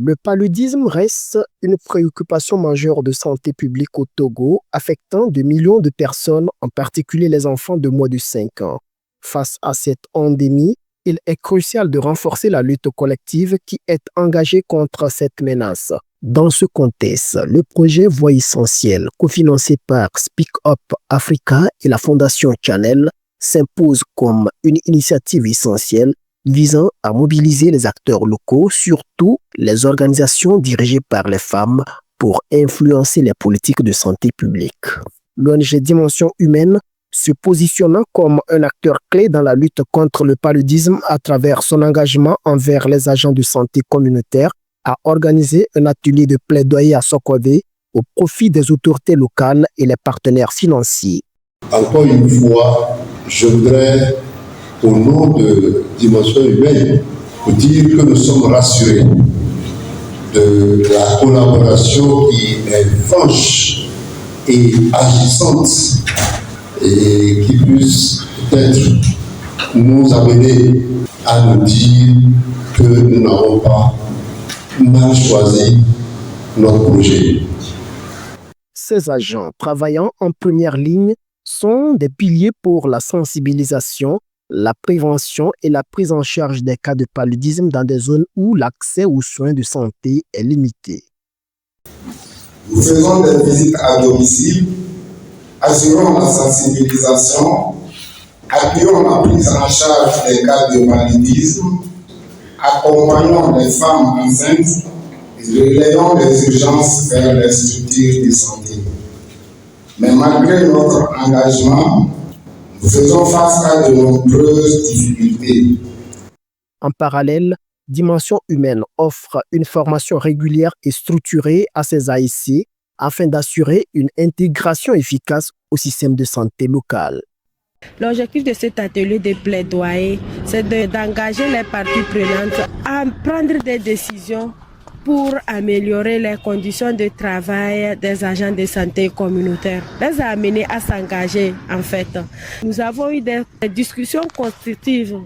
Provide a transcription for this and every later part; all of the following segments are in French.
Le paludisme reste une préoccupation majeure de santé publique au Togo, affectant de millions de personnes, en particulier les enfants de moins de 5 ans. Face à cette endémie, il est crucial de renforcer la lutte collective qui est engagée contre cette menace. Dans ce contexte, le projet Voix Essentielle, cofinancé par Speak Up Africa et la Fondation Channel, s'impose comme une initiative essentielle visant à mobiliser les acteurs locaux, surtout les organisations dirigées par les femmes, pour influencer les politiques de santé publique. L'ONG Dimension Humaine, se positionnant comme un acteur clé dans la lutte contre le paludisme à travers son engagement envers les agents de santé communautaires, a organisé un atelier de plaidoyer à Sokové au profit des autorités locales et les partenaires financiers. Encore une fois, je voudrais, au nom de Dimension Humaine, vous dire que nous sommes rassurés de la collaboration qui est franche et agissante et qui puisse peut-être nous amener à nous dire que nous n'avons pas mal choisi notre projet. Ces agents travaillant en première ligne sont des piliers pour la sensibilisation, la prévention et la prise en charge des cas de paludisme dans des zones où l'accès aux soins de santé est limité. Nous faisons des visites à domicile, assurons la sensibilisation, appuyons la prise en charge des cas de paludisme, accompagnons les femmes enceintes et relayons les urgences vers les structures de santé. Mais malgré notre engagement, nous faisons face à de nombreuses difficultés. En parallèle, Dimension Humaine offre une formation régulière et structurée à ses AIC afin d'assurer une intégration efficace au système de santé local. L'objectif de cet atelier de plaidoyer, c'est d'engager les parties prenantes à prendre des décisions pour améliorer les conditions de travail des agents de santé communautaires, les amener à s'engager en fait. Nous avons eu des discussions constructives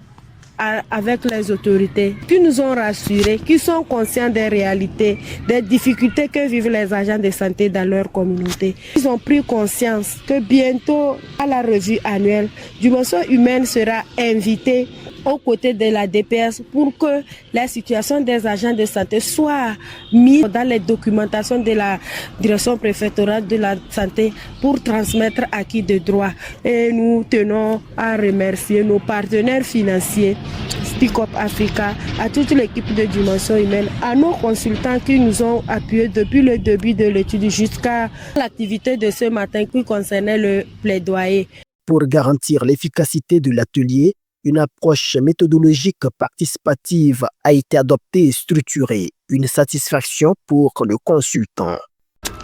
avec les autorités qui nous ont rassurés, qui sont conscients des réalités, des difficultés que vivent les agents de santé dans leur communauté. Ils ont pris conscience que bientôt, à la revue annuelle, Dimension Humaine sera invitée aux côtés de la DPS pour que la situation des agents de santé soit mise dans les documentations de la direction préfectorale de la santé pour transmettre acquis de droit. Et nous tenons à remercier nos partenaires financiers, Speak Up Africa, à toute l'équipe de Dimension Humaine, à nos consultants qui nous ont appuyés depuis le début de l'étude jusqu'à l'activité de ce matin qui concernait le plaidoyer. Pour garantir l'efficacité de l'atelier, une approche méthodologique participative a été adoptée et structurée, une satisfaction pour le consultant.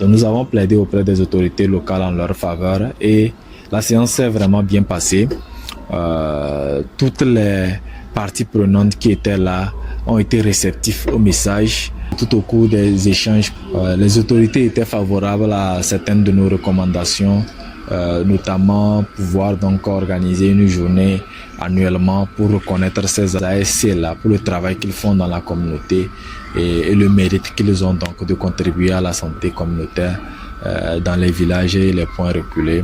Nous avons plaidé auprès des autorités locales en leur faveur et la séance s'est vraiment bien passée. Toutes les parties prenantes qui étaient là ont été réceptifs au message. Tout au cours des échanges, les autorités étaient favorables à certaines de nos recommandations, notamment pouvoir donc organiser une journée annuellement pour reconnaître ces ASC-là pour le travail qu'ils font dans la communauté et le mérite qu'ils ont donc de contribuer à la santé communautaire dans les villages et les points reculés.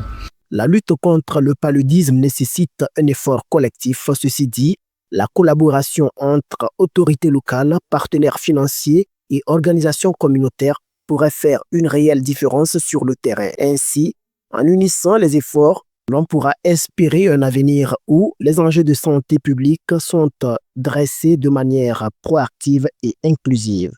La lutte contre le paludisme nécessite un effort collectif. Ceci dit, la collaboration entre autorités locales, partenaires financiers et organisations communautaires pourrait faire une réelle différence sur le terrain. Ainsi, en unissant les efforts, l'on pourra espérer un avenir où les enjeux de santé publique sont dressés de manière proactive et inclusive.